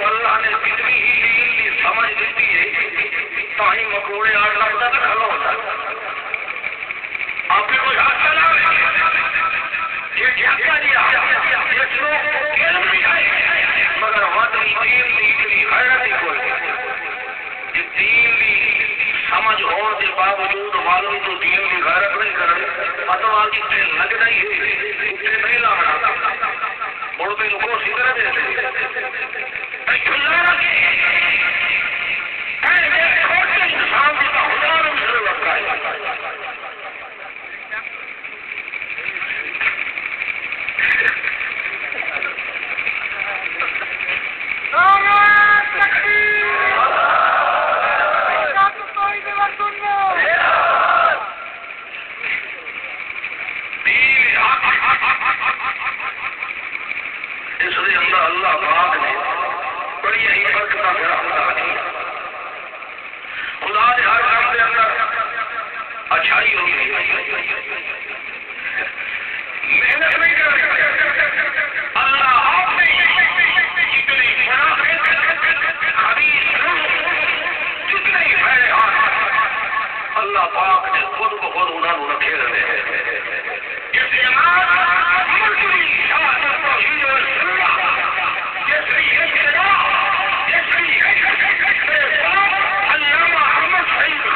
اللہ نے کتنی ہی سمجھ دیتی ہے تاہی مکوڑے 8 لاکھ تک کھلا ہوتا آپ نے کوئی حق چلا یہ جھٹکا دیا یہ لوگ علم نہیں آئے مگر وطنی دین کی اتنی غیرت ہی کوئی یہ دین کی سمجھ ہونے کے باوجود معلوم تو دین کی غیرت نہیں کرے فتوا کی تیل لگنا ہی ہے نہیں لانا بڑھتے لوگوں سی طرح دے انسان کی خدا نے مجھے لگتا ہے اس لیے اللہ پاک نے بڑی حکمت کا فیصلہ کیا خدا نے ہر کام کے اندر اچھائی ہوگی محنت نہیں کرے اللہ آپ نے جتنی جتنے پہلے اللہ پاک نے خود بخود انہوں نے رکھے رہے ہیں علامہ احمد شہید